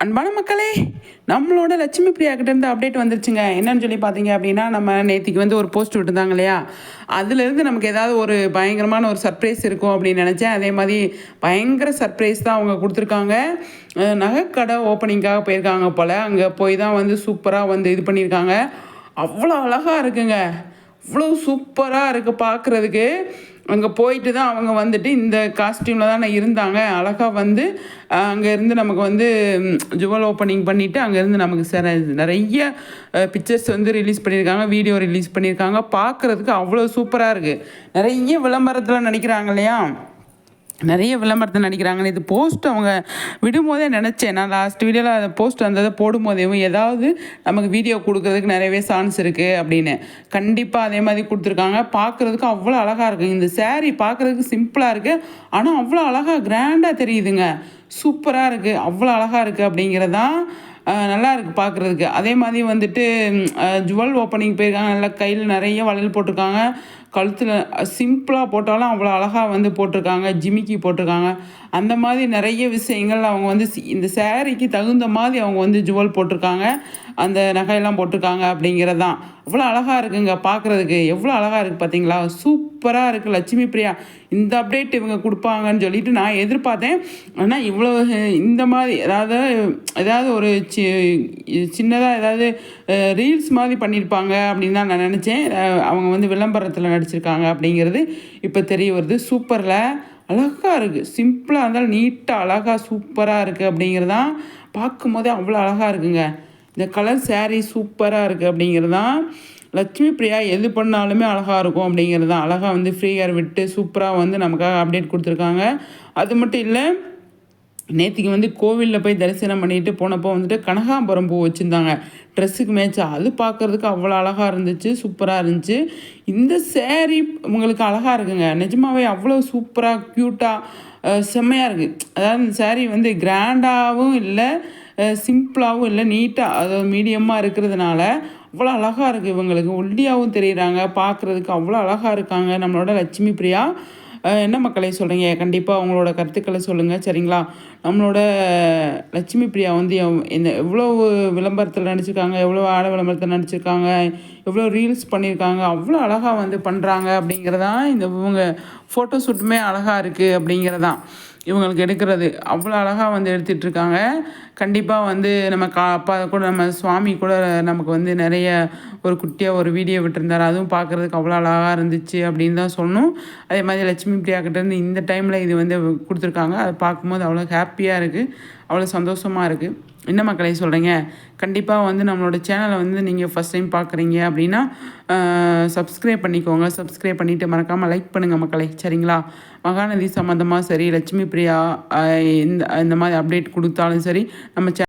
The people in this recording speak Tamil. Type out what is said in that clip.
அன்பான மக்களே, நம்மளோட லட்சுமி பிரியா கிட்டேருந்து அப்டேட் வந்துருச்சுங்க. என்னன்னு சொல்லி பார்த்தீங்க அப்படின்னா, நம்ம நேத்திக்கு வந்து ஒரு போஸ்ட் விட்டுருந்தாங்க இல்லையா? அதுலேருந்து நமக்கு ஏதாவது ஒரு பயங்கரமான ஒரு சர்ப்ரைஸ் இருக்கும் அப்படின்னு நெனச்சேன். அதே மாரி பயங்கர சர்ப்ரைஸ் தான் அவங்க குடுத்துருக்காங்க. நகைக்கடை ஓப்பனிங்காக போயிருக்காங்க போல. அங்க போய் தான் வந்து சூப்பரா வந்து இது பண்ணியிருக்காங்க. அவ்வளோ அழகா இருக்குங்க. அவ்வளோ சூப்பரா இருக்கு பார்க்குறதுக்கு. அங்கே போயிட்டு தான் அவங்க வந்துட்டு இந்த காஸ்டியூமில் தானே இருந்தாங்க. அழகா வந்து அங்கேருந்து நமக்கு வந்து ஜுவல் ஓப்பனிங் பண்ணிவிட்டு அங்கேருந்து நமக்கு நிறைய பிக்சர்ஸ் வந்து ரிலீஸ் பண்ணியிருக்காங்க, வீடியோ ரிலீஸ் பண்ணியிருக்காங்க. பார்க்குறதுக்கு அவ்வளோ சூப்பராக இருக்குது. நிறைய விளம்பரத்தில் நடிக்கிறாங்க இல்லையா? நிறைய விளம்பரத்தை நடிக்கிறாங்க. இது போஸ்ட் அவங்க விடும்போதே நினச்சேன். நான் லாஸ்ட் வீடியோவில் அந்த போஸ்ட் வந்ததை போடும்போதேவும் ஏதாவது நமக்கு வீடியோ கொடுக்கறதுக்கு நிறையவே சான்ஸ் இருக்குது அப்படின்னு. கண்டிப்பாக அதே மாதிரி கொடுத்துருக்காங்க. பார்க்குறதுக்கு அவ்வளோ அழகாக இருக்குது. இந்த சேரீ பார்க்குறதுக்கு சிம்பிளாக இருக்குது, ஆனால் அவ்வளோ அழகாக கிராண்டாக தெரியுதுங்க. சூப்பராக இருக்குது, அவ்வளோ அழகாக இருக்குது அப்படிங்கிறதான் நல்லா இருக்குது பார்க்குறதுக்கு. அதே மாதிரி வந்துட்டு ஜுவல் ஓப்பனிங் போயிருக்காங்க. நல்லா கையில் நிறைய வளையல் போட்டிருக்காங்க. கழுத்தில் சிம்பிளாக போட்டாலும் அவ்வளோ அழகாக வந்து போட்டிருக்காங்க. ஜிமிக்கி போட்டிருக்காங்க. அந்த மாதிரி நிறைய விஷயங்கள் அவங்க வந்து இந்த சேரீக்கு தகுந்த மாதிரி அவங்க வந்து ஜுவல் போட்டிருக்காங்க. அந்த நகையெல்லாம் போட்டிருக்காங்க அப்படிங்கிறது தான். அவ்வளோ அழகாக இருக்குங்க பார்க்குறதுக்கு. எவ்வளோ அழகாக இருக்குது பார்த்தீங்களா? சூப்பராக இருக்குது. லட்சுமி பிரியா இந்த அப்டேட் இவங்க கொடுப்பாங்கன்னு சொல்லிட்டு நான் எதிர்பார்த்தேன். ஆனால் இவ்வளோ இந்த மாதிரி ஏதாவது ஒரு சின்னதாக ஏதாவது ரீல்ஸ் மாதிரி பண்ணியிருப்பாங்க அப்படின்னு தான் நான் நினச்சேன். அவங்க வந்து விளம்பரத்தில் நடிச்சிருக்காங்க அப்படிங்கிறது இப்போ தெரிய வருது. சூப்பரில் அழகாக இருக்குது. சிம்பிளாக இருந்தாலும் நீட்டாக அழகாக சூப்பராக இருக்குது அப்படிங்கிறது தான். பார்க்கும்போதே அவ்வளோ அழகாக இருக்குங்க. இந்த கலர் சேரீ சூப்பராக இருக்குது அப்படிங்கிறது தான். லட்சுமி பிரியா எது பண்ணாலுமே அழகாக இருக்கும் அப்படிங்கிறது தான். அழகாக வந்து ஃப்ரீ ஹேர் விட்டு சூப்பராக வந்து நமக்காக அப்டேட் கொடுத்துருக்காங்க. அது மட்டும் இல்லை, நேற்றுக்கு வந்து கோவிலில் போய் தரிசனம் பண்ணிட்டு போனப்போ வந்துட்டு கனகாம்பரம் பூ வச்சுருந்தாங்க ட்ரெஸ்ஸுக்கு மேட்சா. அது பார்க்குறதுக்கு அவ்வளோ அழகாக இருந்துச்சு, சூப்பராக இருந்துச்சு. இந்த சேரீ உங்களுக்கு அழகாக இருக்குங்க. நிஜமாகவே அவ்வளோ சூப்பராக க்யூட்டாக செம்மையாக இருக்குது. அதாவது இந்த சேரீ வந்து கிராண்டாகவும் இல்லை, சிம்பிளாகவும் இல்லை, நீட்டாக அதாவது மீடியமாக இருக்கிறதுனால அவ்வளோ அழகாக இருக்குது. இவங்களுக்கு ஒல்லியாகவும் தெரியுறாங்க. பார்க்குறதுக்கு அவ்வளோ அழகாக இருக்காங்க நம்மளோட லட்சுமி பிரியா. என்ன மக்களே சொல்கிறீங்க? கண்டிப்பாக அவங்களோட கருத்துக்களை சொல்லுங்கள், சரிங்களா? நம்மளோட லட்சுமி பிரியா வந்து எவ்வளோ விளம்பரத்தில் நடிச்சிருக்காங்க, எவ்வளோ ஆட விளம்பரத்தில் நடிச்சிருக்காங்க, எவ்வளோ ரீல்ஸ் பண்ணியிருக்காங்க, அவ்வளோ அழகாக வந்து பண்ணுறாங்க அப்படிங்கிறதான். இவங்க ஃபோட்டோ ஷூட்டுமே அழகாக இருக்குது அப்படிங்கிறதான். இவங்களுக்கு எடுக்கிறது அவ்வளோ அழகாக வந்து எடுத்துகிட்ருக்காங்க. கண்டிப்பாக வந்து நம்ம அப்பா கூட நம்ம சுவாமி கூட நமக்கு வந்து நிறைய ஒரு குட்டியாக ஒரு வீடியோ விட்டுருந்தார். அதுவும் பார்க்குறதுக்கு அவ்வளோ அழகாக இருந்துச்சு அப்படின்னு தான் சொல்லணும். அதே மாதிரி லட்சுமி பிரியா கிட்டேருந்து இந்த டைமில் இது வந்து கொடுத்துருக்காங்க. அதை பார்க்கும்போது அவ்வளோ ஹாப்பியாக இருக்குது, அவ்வளோ சந்தோஷமாக இருக்குது. என்ன மக்களே சொல்கிறீங்க? கண்டிப்பாக வந்து நம்மளோட சேனலை வந்து நீங்கள் ஃபஸ்ட் டைம் பார்க்குறீங்க அப்படின்னா சப்ஸ்கிரைப் பண்ணிக்கோங்க. சப்ஸ்கிரைப் பண்ணிவிட்டு மறக்காமல் லைக் பண்ணுங்கள் மக்களே, சரிங்களா? மகாநதி சம்மந்தமாக சரி, லட்சுமி பிரியா இந்த மாதிரி அப்டேட் கொடுத்தாலும் சரி, நம்ம